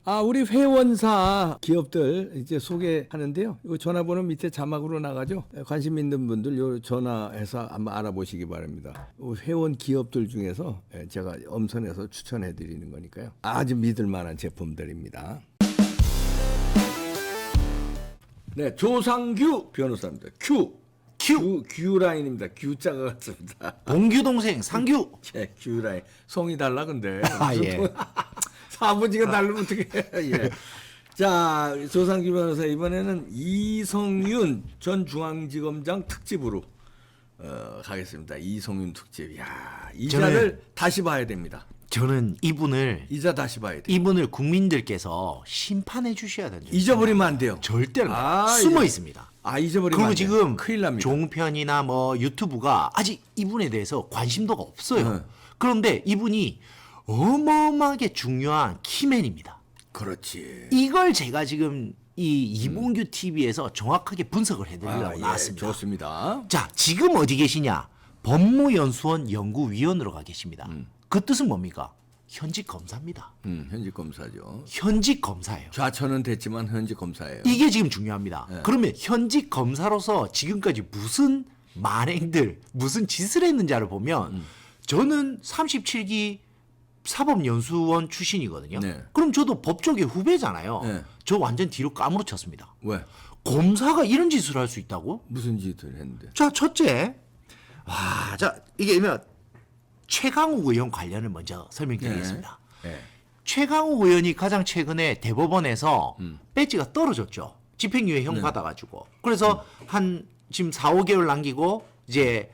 우리 회원사 기업들 이제 소개하는데요. 요 전화번호 밑에 자막으로 나가죠. 관심 있는 분들 요 전화해서 한번 알아보시기 바랍니다. 회원 기업들 중에서 제가 엄선해서 추천해 드리는 거니까요. 아주 믿을 만한 제품들입니다. 네, 조상규 변호사입니다. Q 라인입니다. Q자가 같습니다. 봉규 동생 상규. 예, Q 라인. 성이 달라 근데. 예. 아버지가 다르면 어떻게 해. 예. 자, 조상규 변호사 이번에는 이성윤 전 중앙지검장 특집으로 가겠습니다. 이성윤 특집. 야, 이자를 다시 봐야 됩니다. 저는 이자 다시 봐야 돼요. 이분을 국민들께서 심판해 주셔야 된다. 잊어버리면 안 돼요. 절대로 숨어 예. 있습니다. 잊어버리면 그리고 안 돼요. 지금 큰일 납니다. 종편이나 뭐 유튜브가 아직 이분에 대해서 관심도가 없어요. 그런데 이분이 어마어마하게 중요한 키맨입니다. 그렇지. 이걸 제가 지금 이 이봉규 TV에서 정확하게 분석을 해드리려고 예, 나왔습니다. 좋습니다. 자, 지금 어디 계시냐? 법무연수원 연구위원으로 가 계십니다. 그 뜻은 뭡니까? 현직 검사입니다. 현직 검사죠. 현직 검사예요. 좌천은 됐지만 현직 검사예요. 이게 지금 중요합니다. 그러면 현직 검사로서 지금까지 무슨 만행들, 무슨 짓을 했는지를 보면 저는 37기 사법연수원 출신이거든요. 네. 그럼 저도 법조계 후배잖아요. 네. 저 완전 뒤로 까무러쳤습니다. 왜? 검사가 이런 짓을 할 수 있다고? 무슨 짓을 했는데? 자, 첫째. 자, 이게 최강욱 의원 관련을 먼저 설명드리겠습니다. 네. 최강욱 의원이 가장 최근에 대법원에서 배지가 떨어졌죠. 집행유예형 받아가지고. 그래서 한 지금 4, 5개월 남기고 이제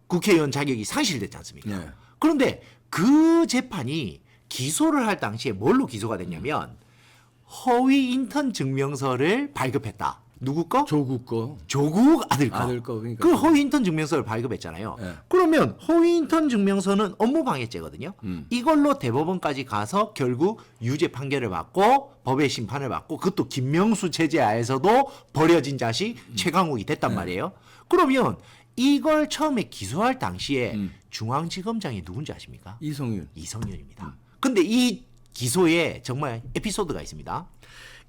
국회의원 자격이 상실됐지 않습니까? 네. 그런데 그 재판이 기소를 할 당시에 뭘로 기소가 됐냐면 허위 인턴 증명서를 발급했다. 누구 거? 조국 거. 조국 아들 거. 아들 거, 그러니까. 그 허위 인턴 증명서를 발급했잖아요. 네. 그러면 허위 인턴 증명서는 업무방해죄거든요. 이걸로 대법원까지 가서 결국 유죄 판결을 받고 법의 심판을 받고 그것도 김명수 체제 하에서도 버려진 자식 최강욱이 됐단 말이에요. 그러면 이걸 처음에 기소할 당시에 중앙지검장이 누군지 아십니까? 이성윤입니다. 근데 이 기소에 정말 에피소드가 있습니다.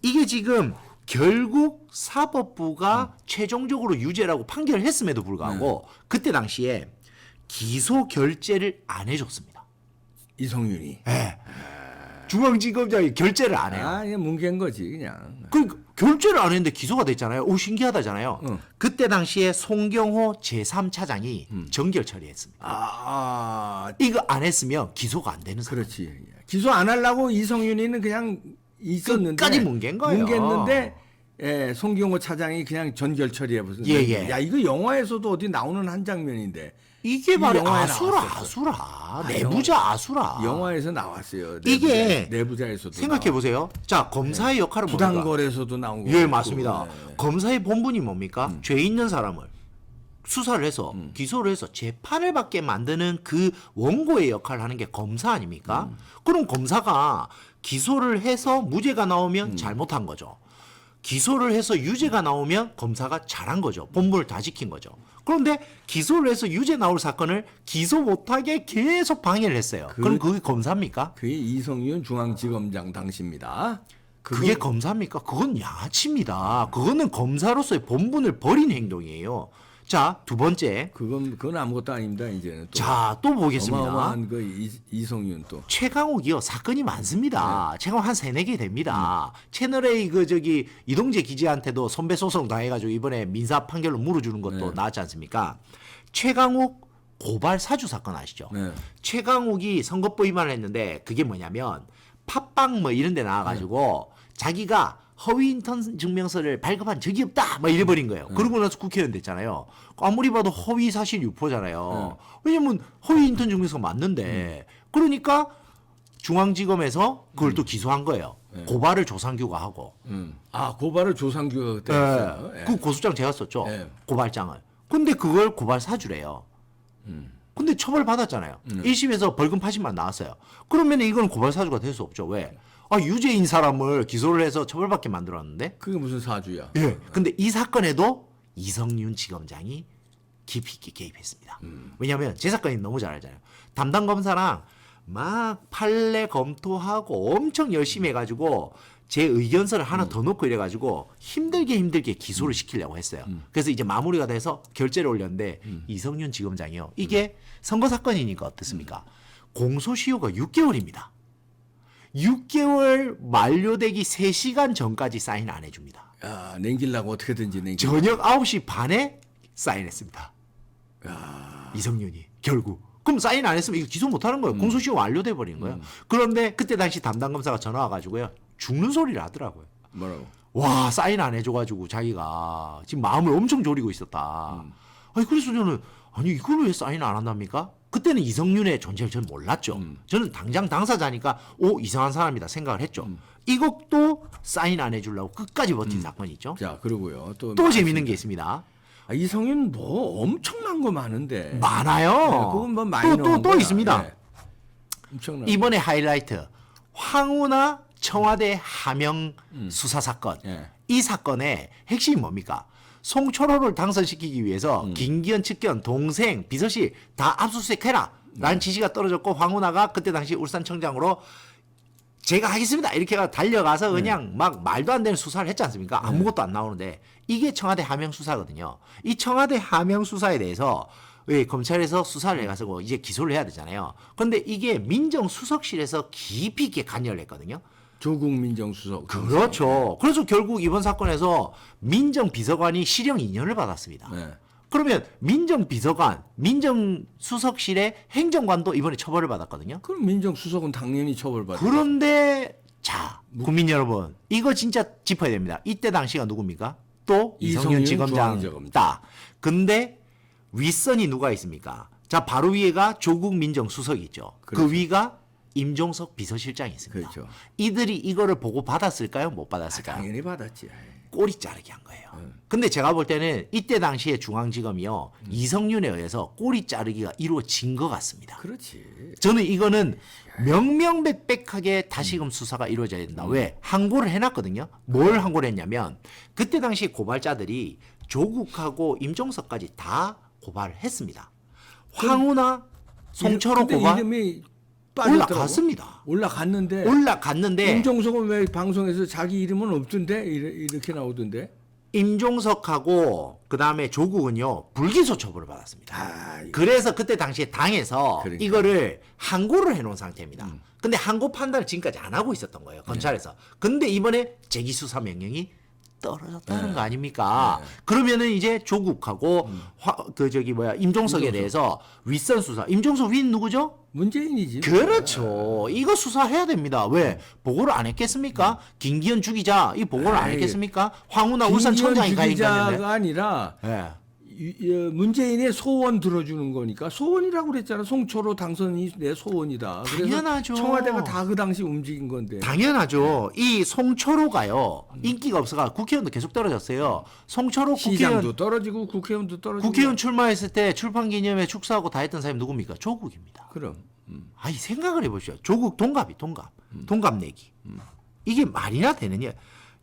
이게 지금 결국 사법부가 최종적으로 유죄라고 판결을 했음에도 불구하고 그때 당시에 기소 결재를 안 해줬습니다. 이성윤이. 네. 중앙지검장이 결재를 안 해요. 그냥 뭉갠 거지 그냥. 그러니까 결재를 안 했는데 기소가 됐잖아요. 오, 신기하다잖아요. 그때 당시에 송경호 제3차장이 정결 처리했습니다. 이거 이거 안 했으면 기소가 안 되는 사람. 그렇지. 기소 안 하려고 이성윤이는 그냥 있었는데. 끝까지 뭉갠 거예요. 뭉갰는데 송경호 차장이 그냥 전결 처리해 무슨. 예. 야, 이거 영화에서도 어디 나오는 한 장면인데. 이게 이 바로 영화에 아수라. 내부자 아수라. 영화에서 나왔어요. 이게 내부자에서도. 생각해 보세요. 자, 검사의 역할은 뭡니까? 부당거래소도 나오고. 예, 맞습니다. 네. 검사의 본분이 뭡니까? 죄 있는 사람을 수사를 해서 기소를 해서 재판을 받게 만드는 그 원고의 역할을 하는 게 검사 아닙니까? 그럼 검사가 기소를 해서 무죄가 나오면 잘못한 거죠. 기소를 해서 유죄가 나오면 검사가 잘한 거죠. 본분을 다 지킨 거죠. 그런데 기소를 해서 유죄 나올 사건을 기소 못하게 계속 방해를 했어요. 그럼 그게 검사입니까? 그게 이성윤 중앙지검장 당시입니다. 그게 검사입니까? 그건 양아치입니다. 그거는 검사로서의 본분을 버린 행동이에요. 자, 두 번째. 그건 아무것도 아닙니다. 이제는 또. 자, 또 보겠습니다. 어마어마한 그 이성윤 또. 최강욱이요, 사건이 많습니다. 최강욱 한 3-4개 됩니다. 채널A 이동재 기자한테도 선배 소송 당해가지고 이번에 민사 판결로 물어주는 것도 나왔지 않습니까? 최강욱 고발 사주 사건 아시죠? 네. 최강욱이 선거법 위반을 했는데 그게 뭐냐면 팟빵 뭐 이런 데 나와가지고 자기가 허위 인턴 증명서를 발급한 적이 없다 막 이래버린 거예요. 그러고 나서 국회의원 됐잖아요. 아무리 봐도 허위 사실 유포잖아요. 왜냐면 허위 인턴 증명서 맞는데 그러니까 중앙지검에서 그걸 또 기소한 거예요. 고발을 조상규가 하고. 고발을 조상규가 그때 했어요. 그 고소장 제가 썼죠. 예. 고발장을. 근데 그걸 고발 사주래요. 근데 처벌 받았잖아요. 1심에서 벌금 80만 나왔어요. 그러면 이건 고발 사주가 될 수 없죠. 왜? 유죄인 사람을 기소를 해서 처벌받게 만들었는데. 그게 무슨 사주야? 예. 근데 이 사건에도 이성윤 지검장이 깊이 있게 개입했습니다. 왜냐하면 제 사건이 너무 잘 알잖아요. 담당 검사랑 막 판례 검토하고 엄청 열심히 해가지고 제 의견서를 하나 더 넣고 이래가지고 힘들게 기소를 시키려고 했어요. 그래서 이제 마무리가 돼서 결재를 올렸는데 이성윤 지검장이요. 이게 선거 사건이니까 어떻습니까? 공소시효가 6개월입니다. 6개월 만료되기 3시간 전까지 사인 안 해줍니다. 야, 냉길라고 어떻게든지 냉길. 저녁 9시 반에 사인했습니다. 이성윤이 결국. 그럼 사인 안 했으면 이거 기소 못 하는 거예요. 공소시효 완료돼 버린 거예요. 그런데 그때 당시 담당 검사가 전화 와가지고요. 죽는 소리를 하더라고요. 뭐라고? 와, 사인 안 해줘가지고 자기가 지금 마음을 엄청 졸이고 있었다. 아니, 그래서 저는 아니 이걸 왜 사인 안 한답니까? 그때는 이성윤의 존재를 저는 몰랐죠. 저는 당장 당사자니까 이상한 사람이다 생각을 했죠. 이것도 사인 안 해주려고 끝까지 버틴 사건이 있죠. 자, 그러고요. 또 재밌는 게 있습니다. 이성윤 뭐 엄청난 거 많은데. 많아요. 네, 그건 뭐 많이 또 거야. 있습니다. 네. 엄청난. 이번에 하이라이트 황운하 청와대 하명 수사 사건. 예. 이 사건의 핵심이 뭡니까? 송철호를 당선시키기 위해서 김기현 측견 동생 비서실 다 압수수색해라 라는 지시가 떨어졌고 황운하가 그때 당시 울산청장으로 제가 하겠습니다 이렇게 달려가서 그냥 막 말도 안 되는 수사를 했지 않습니까? 아무것도 안 나오는데 이게 청와대 하명 수사거든요. 이 청와대 하명 수사에 대해서 검찰에서 수사를 해가서 뭐 이제 기소를 해야 되잖아요. 그런데 이게 민정수석실에서 깊이 있게 관여를 했거든요. 조국 민정수석. 그렇죠. 그래서 결국 이번 사건에서 민정비서관이 실형 2년을 받았습니다. 네. 그러면 민정비서관, 민정수석실의 행정관도 이번에 처벌을 받았거든요. 그럼 민정수석은 당연히 처벌받아. 그런데 자, 국민 여러분, 이거 진짜 짚어야 됩니다. 이때 당시가 누굽니까? 또 이성윤 지검장 중앙지검장. 다. 근데 윗선이 누가 있습니까? 자, 바로 위에가 조국 민정수석이 있죠. 그렇죠. 그 위가 임종석 비서실장이 있습니다. 그렇죠. 이들이 이거를 보고 받았을까요? 못 받았을까요? 당연히 받았지. 꼬리 자르기 한 거예요. 근데 제가 볼 때는 이때 당시에 중앙지검이요. 이성윤에 의해서 꼬리 자르기가 이루어진 것 같습니다. 그렇지. 저는 이거는 명명백백하게 다시금 수사가 이루어져야 된다. 왜? 항고를 해놨거든요. 뭘 항고를 했냐면 그때 당시 고발자들이 조국하고 임종석까지 다 고발을 했습니다. 황운하, 송철호 근데 고발 이름이 빠졌더라고. 올라갔습니다. 올라갔는데 임종석은 왜 방송에서 자기 이름은 없던데 이렇게 나오던데. 임종석하고 그 다음에 조국은요 불기소 처벌을 받았습니다. 그래서 그때 당시에 당에서 그러니까. 이거를 항고를 해놓은 상태입니다. 근데 항고 판단을 지금까지 안 하고 있었던 거예요 검찰에서. 근데 이번에 재기수사 명령이 떨어졌다는 거 아닙니까? 그러면은 이제 조국하고 임종석에 대해서 윗선 수사. 임종석 윗 누구죠? 문재인이지. 그렇죠. 이거 수사해야 됩니다. 왜? 보고를 안 했겠습니까? 김기현 주기자 이 보고를 안 했겠습니까? 황운하 울산청장이 가 있는데. 주기자가 아니라 문재인의 소원 들어주는 거니까 소원이라고 그랬잖아. 송철호 당선이 내 소원이다. 그래서 당연하죠. 청와대가 다 그 당시 움직인 건데. 당연하죠. 이 송철호가요 인기가 없어가 국회의원도 계속 떨어졌어요. 송철호 시장도 국회의원 떨어지고 국회의원도 떨어지고. 국회의원 출마했을 때 출판기념회 축사하고 다 했던 사람이 누굽니까? 조국입니다. 그럼. 아니 생각을 해보시죠. 조국 동갑 내기. 이게 말이나 되느냐?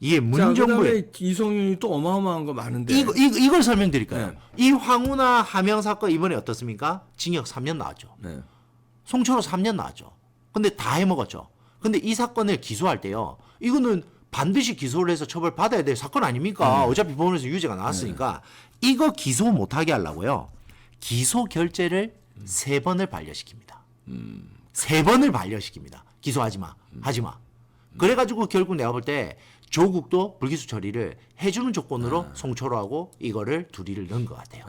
이게 문정부의 그다음에 이성윤이 또 어마어마한 거 많은데. 이걸 설명드릴까요? 네. 이 황운하 하명 사건 이번에 어떻습니까? 징역 3년 나왔죠. 네. 송철호 3년 나왔죠. 근데 다 해먹었죠. 근데 이 사건을 기소할 때요. 이거는 반드시 기소를 해서 처벌 받아야 될 사건 아닙니까? 어차피 법원에서 유죄가 나왔으니까 이거 기소 못하게 하려고요. 기소 결재를 3번을 반려시킵니다. 3번을 반려시킵니다. 기소하지 마. 하지 마. 그래가지고 결국 내가 볼 때 조국도 불기소 처리를 해주는 조건으로 송철호하고 이거를 둘이를 넣은 것 같아요.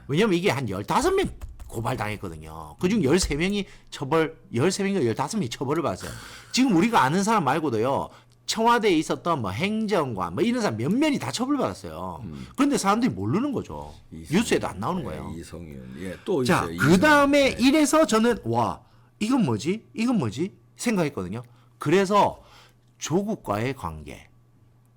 왜냐면 이게 한 15명 고발당했거든요. 그중 13명이 13명인가 15명이 처벌을 받았어요. 지금 우리가 아는 사람 말고도요. 청와대에 있었던 뭐 행정관 뭐 이런 사람 몇 명이 다 처벌받았어요. 그런데 사람들이 모르는 거죠. 뉴스에도 안 나오는 거예요. 이성윤. 예, 또 자, 있어요. 그 다음에 이성윤. 이래서 저는 와 이건 뭐지? 생각했거든요. 그래서 조국과의 관계,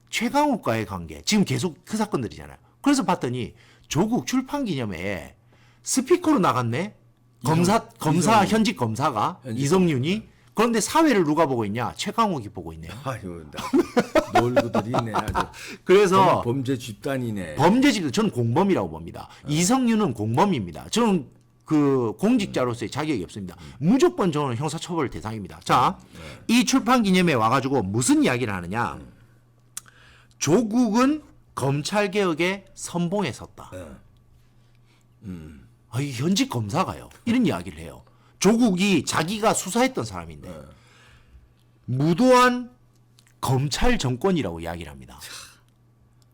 최강욱과의 관계 지금 계속 그 사건들이잖아요. 그래서 봤더니 조국 출판기념회에 스피커로 나갔네. 검사 현직 검사가 이성윤이. 그런데 사회를 누가 보고 있냐? 최강욱이 보고 있네요. 아유, 놀고들이 있네. 아주. 그래서 범죄 집단이네. 범죄 집단 저는 공범이라고 봅니다. 이성윤은 공범입니다. 저는 그 공직자로서의 자격이 없습니다. 무조건 저는 형사처벌 대상입니다. 자, 이 출판 기념회에 와가지고 무슨 이야기를 하느냐? 조국은 검찰 개혁에 선봉에 섰다. 이 현직 검사가요. 이런 이야기를 해요. 조국이 자기가 수사했던 사람인데 무도한 검찰 정권이라고 이야기를 합니다.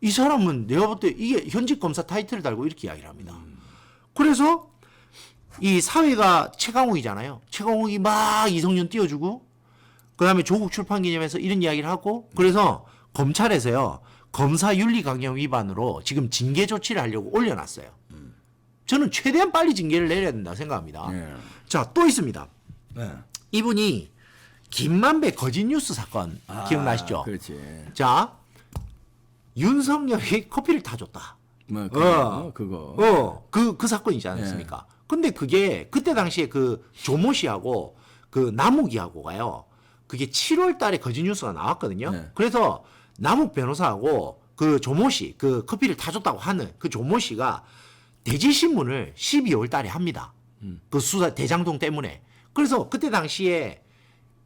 이 사람은 내가 볼 때 이게 현직 검사 타이틀을 달고 이렇게 이야기를 합니다. 그래서 이 사회가 최강욱이잖아요. 최강욱이 막 이성윤 띄워주고 그다음에 조국 출판 기념회에서 이런 이야기를 하고 그래서 검찰에서요. 검사 윤리 강령 위반으로 지금 징계 조치를 하려고 올려놨어요. 저는 최대한 빨리 징계를 내려야 된다고 생각합니다. 예. 자, 또 있습니다. 예. 이분이 김만배 거짓 뉴스 사건 기억나시죠? 그렇지. 자, 윤석열이 커피를 타줬다. 뭐 그거. 그 사건이지 않습니까? 근데 그게 그때 당시에 그 조모 씨하고 그 남욱이하고가요. 그게 7월 달에 거짓 뉴스가 나왔거든요. 네. 그래서 남욱 변호사하고 그 조모 씨, 그 커피를 타줬다고 하는 그 조모 씨가 대지신문을 12월 달에 합니다. 그 수사 대장동 때문에. 그래서 그때 당시에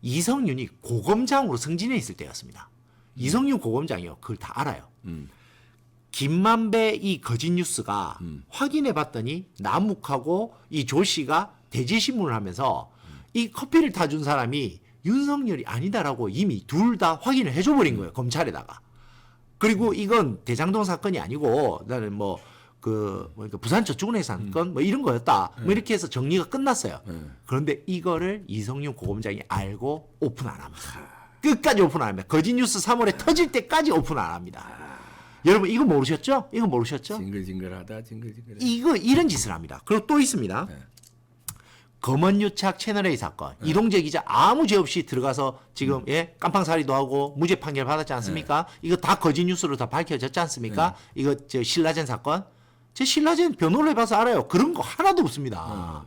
이성윤이 고검장으로 승진해 있을 때였습니다. 이성윤 고검장이요. 그걸 다 알아요. 김만배 이 거짓 뉴스가 확인해 봤더니 남욱하고 이 조 씨가 대지신문을 하면서 이 커피를 타준 사람이 윤석열이 아니다라고 이미 둘 다 확인을 해줘 버린 거예요. 검찰에다가. 그리고 이건 대장동 사건이 아니고 나는 뭐 부산 저축은행 사건 뭐 이런 거였다. 뭐 이렇게 해서 정리가 끝났어요. 그런데 이거를 이성윤 고검장이 알고 오픈 안 합니다. 끝까지 오픈 안 합니다. 거짓 뉴스 3월에 터질 때까지 오픈 안 합니다. 여러분 이거 모르셨죠? 이거 모르셨죠? 징글징글하다. 징글징글. 이거 이런 짓을 합니다. 그리고 또 있습니다. 검언유착 채널A 사건. 이동재 기자 아무 죄 없이 들어가서 지금 깜빵살이도 하고 무죄 판결 받았지 않습니까? 이거 다 거짓 뉴스로 다 밝혀졌지 않습니까? 이거 저 신라젠 사건. 제 신라젠 변호를 해봐서 알아요. 그런 거 하나도 없습니다.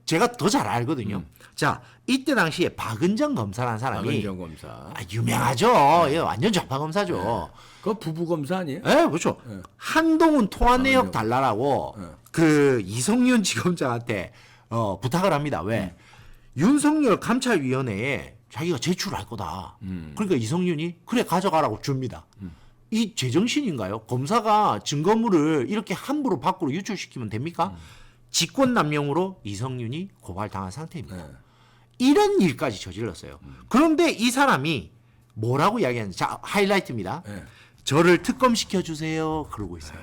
제가 더 잘 알거든요. 자, 이때 당시에 박은정 검사라는 사람이 박은정 검사. 유명하죠. 예, 완전 좌파 검사죠. 그거 부부 검사 아니에요? 예, 그렇죠. 한동훈 통화 내역 달라라고 그 이성윤 지검장한테 부탁을 합니다. 왜? 윤석열 감찰위원회에 자기가 제출할 거다. 그러니까 이성윤이 그래 가져가라고 줍니다. 이 제정신인가요? 검사가 증거물을 이렇게 함부로 밖으로 유출시키면 됩니까? 직권남용으로 이성윤이 고발당한 상태입니다. 이런 일까지 저질렀어요. 그런데 이 사람이 뭐라고 이야기하는지 자 하이라이트입니다. 저를 특검시켜 주세요. 그러고 있어요.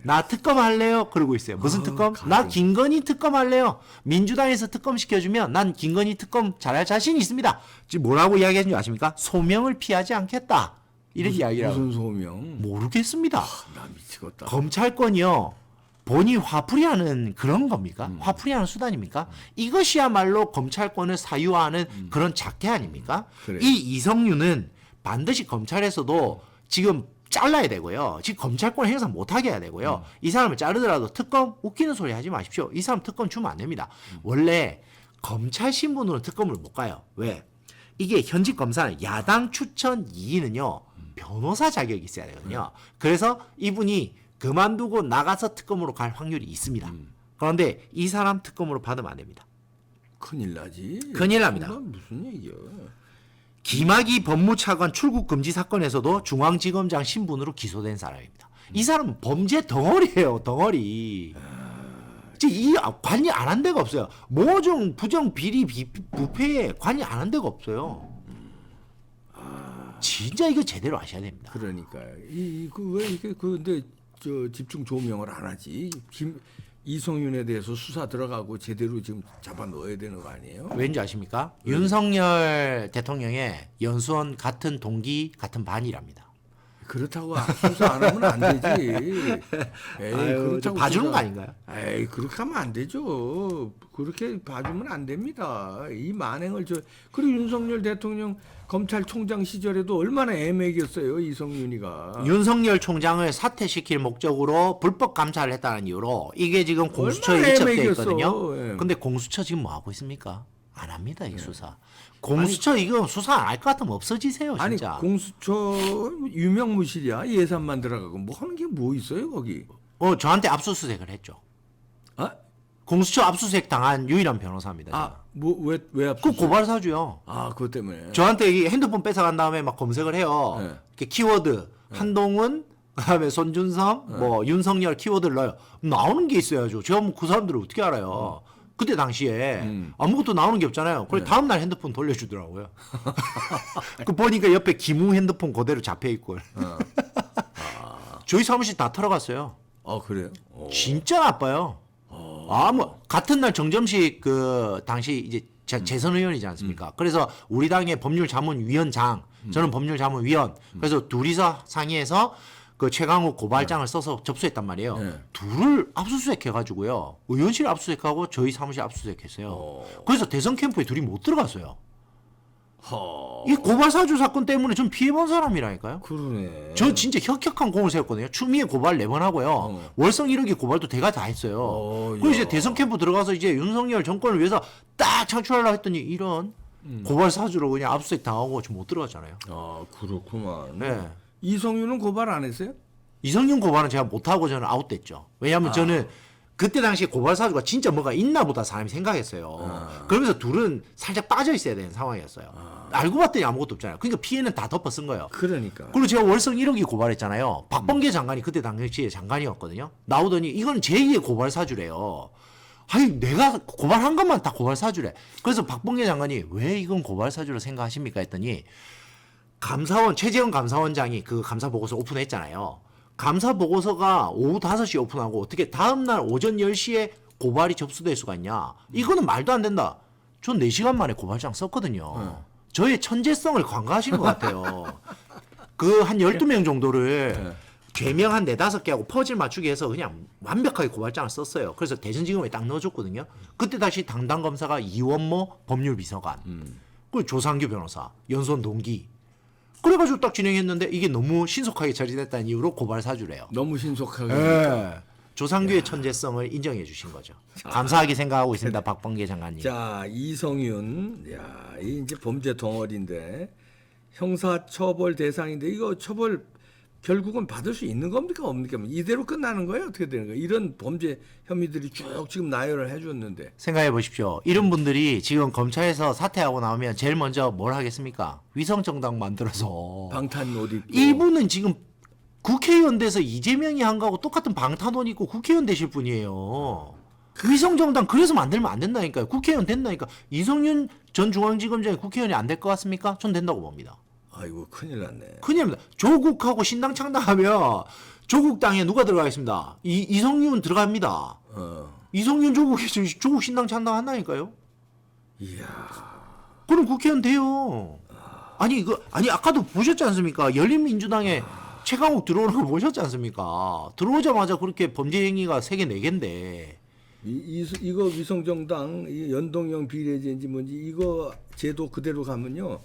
나 특검할래요. 그러고 있어요. 무슨 특검? 나 김건희 특검할래요. 민주당에서 특검시켜주면 난 김건희 특검 잘할 자신 있습니다. 지금 뭐라고 이야기하는지 아십니까? 소명을 피하지 않겠다. 이런 이야기라고. 무슨 소명? 모르겠습니다. 나 미치겠다. 검찰권이요. 본이 화풀이하는 그런 겁니까? 화풀이하는 수단입니까? 이것이야말로 검찰권을 사유화하는 그런 작태 아닙니까? 그래요. 이 이성윤은 반드시 검찰에서도 지금 잘라야 되고요. 지금 검찰권 행사 못하게 해야 되고요. 이 사람을 자르더라도 특검 웃기는 소리 하지 마십시오. 이 사람 특검 주면 안 됩니다. 원래 검찰 신분으로 특검을 못 가요. 왜? 이게 현직 검사는 야당 추천 2위는요. 변호사 자격이 있어야 되거든요. 그래서 이분이 그만두고 나가서 특검으로 갈 확률이 있습니다. 그런데 이 사람 특검으로 받으면 안 됩니다. 큰일 나지. 큰일 납니다. 무슨 얘기야? 김학의 법무차관 출국 금지 사건에서도 중앙지검장 신분으로 기소된 사람입니다. 이 사람은 범죄 덩어리예요, 덩어리. 이 관리 안 한 데가 없어요. 모종, 부정, 비리, 부패에 관리 안 한 데가 없어요. 진짜 이거 제대로 아셔야 됩니다. 그러니까 왜 이게 근데 저 집중 조명을 안 하지? 이성윤에 대해서 수사 들어가고 제대로 지금 잡아 넣어야 되는 거 아니에요? 왠지 아십니까? 윤석열 대통령의 연수원 같은 동기 같은 반이랍니다. 그렇다고 수사 안 하면 안 되지. 에이, 좀 봐주는 거 아닌가요? 에이, 그렇게 하면 안 되죠. 그렇게 봐주면 안 됩니다. 이 만행을 그리고 윤석열 대통령 검찰총장 시절에도 얼마나 애매했어요, 이성윤이가. 윤석열 총장을 사퇴시킬 목적으로 불법 감찰을 했다는 이유로 이게 지금 공수처에 얼마나 위촉돼 애매했어. 있거든요. 예. 근데 공수처 지금 뭐 하고 있습니까? 안 합니다, 이 수사. 공수처 이거 수사 안 할 것 같으면 없어지세요, 아니 진짜. 공수처 유명무실이야. 예산만 들어가고 뭐 하는 게 뭐 있어요 거기? 저한테 압수수색을 했죠. 아? 공수처 압수수색 당한 유일한 변호사입니다. 아뭐왜 그 고발 사주요. 아 그것 때문에. 저한테 이 핸드폰 뺏어간 다음에 막 검색을 해요. 네. 이렇게 키워드 한동훈 그다음에 손준성 뭐 윤석열 키워드를 넣어요. 나오는 게 있어야죠. 제가 뭐 그 사람들을 어떻게 알아요. 그때 당시에 아무것도 나오는 게 없잖아요. 그래 다음 날 핸드폰 돌려주더라고요. 그 보니까 옆에 김우 핸드폰 그대로 잡혀 있고. 저희 사무실 다 털어갔어요. 아 그래요? 진짜 나빠요. 뭐 같은 날 정점식 그 당시 이제 재선 의원이지 않습니까? 그래서 우리 당의 법률자문위원장, 저는 법률자문위원. 그래서 둘이서 상의해서 그 최강욱 고발장을 써서 접수했단 말이에요. 네. 둘을 압수수색해가지고요. 의원실 압수수색하고 저희 사무실 압수수색했어요. 그래서 대선 캠프에 둘이 못 들어갔어요. 이 고발사주 사건 때문에 좀 피해본 사람이라니까요. 그러네. 저 진짜 혁혁한 공을 세웠거든요. 추미애 고발 4번 하고요. 월성 1호기 고발도 대가 다 했어요. 그리고 이제 대선 캠프 들어가서 이제 윤석열 정권을 위해서 딱 창출하려고 했더니 이런 고발 사주로 그냥 압수수색 당하고 좀 못 들어갔잖아요. 아 그렇구만. 네. 이성윤은 고발 안 했어요? 이성윤 고발은 제가 못하고 저는 아웃됐죠. 왜냐하면 저는 그때 당시에 고발 사주가 진짜 뭐가 있나 보다 사람이 생각했어요. 그러면서 둘은 살짝 빠져 있어야 되는 상황이었어요. 알고 봤더니 아무것도 없잖아요. 그러니까 피해는 다 덮어 쓴 거예요. 그러니까. 그리고 제가 월성 1호기 고발했잖아요. 박범계 장관이 그때 당시에 장관이었거든요. 나오더니 이건 제2의 고발 사주래요. 아니 내가 고발한 것만 다 고발 사주래. 그래서 박범계 장관이 왜 이건 고발 사주로 생각하십니까 했더니 감사원 최재형 감사원장이 그 감사 보고서 오픈했잖아요. 감사 보고서가 오후 5시에 오픈하고 어떻게 다음날 오전 10시에 고발이 접수될 수가 있냐. 이거는 말도 안 된다. 전 4시간 만에 고발장 썼거든요. 저의 천재성을 간과하신 것 같아요. 그 한 12명 정도를 죄명 한 4-5개하고 퍼즐 맞추기 해서 그냥 완벽하게 고발장을 썼어요. 그래서 대전지검에 딱 넣어줬거든요. 그때 다시 담당 검사가 이원모 법률비서관, 그리고 조상규 변호사, 연수원 동기. 그래가지고 딱 진행했는데 이게 너무 신속하게 처리됐다는 이유로 고발 사주래요. 너무 신속하게. 네. 조상규의 천재성을 인정해 주신 거죠. 감사하게 생각하고 있습니다. 박범계 장관님. 자 이성윤, 야, 이 이제 범죄 덩어리인데 형사처벌 대상인데 이거 처벌 결국은 받을 수 있는 겁니까 없습니까? 이대로 끝나는 거예요? 어떻게 되는 거예요? 이런 범죄 혐의들이 쭉 지금 나열을 해줬는데. 생각해 보십시오. 이런 분들이 지금 검찰에서 사퇴하고 나오면 제일 먼저 뭘 하겠습니까? 위성정당 만들어서. 방탄 옷 입고. 이분은 지금 국회의원 돼서 이재명이 한 거하고 똑같은 방탄 옷 입고 국회의원 되실 분이에요. 위성정당 그래서 만들면 안 된다니까요. 국회의원 된다니까. 이성윤 전 중앙지검장이 국회의원이 안 될 것 같습니까? 전 된다고 봅니다. 아이고 큰일 났네. 큰일입니다. 조국하고 신당 창당하면 조국당에 누가 들어가겠습니다. 이성윤 들어갑니다. 이성윤 조국 신당 창당한다니까요. 이야. 그럼 국회의원 돼요. 아니 아까도 보셨지 않습니까? 열린민주당에 최강욱 들어오는 거 보셨지 않습니까? 들어오자마자 그렇게 범죄 행위가 3개 4개인데. 이거 위성정당 이 연동형 비례제인지 뭔지 이거 제도 그대로 가면요.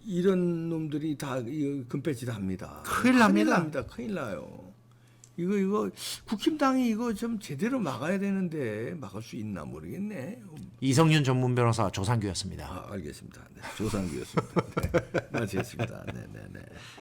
이런 놈들이 다 이거 금패치 답니다. 큰일 납니다. 큰일 나요. 이거 국힘당이 이거 좀 제대로 막아야 되는데 막을 수 있나 모르겠네. 이성윤 전문 변호사 조상규였습니다. 알겠습니다. 네, 조상규였습니다. 네, 마치겠습니다. 네.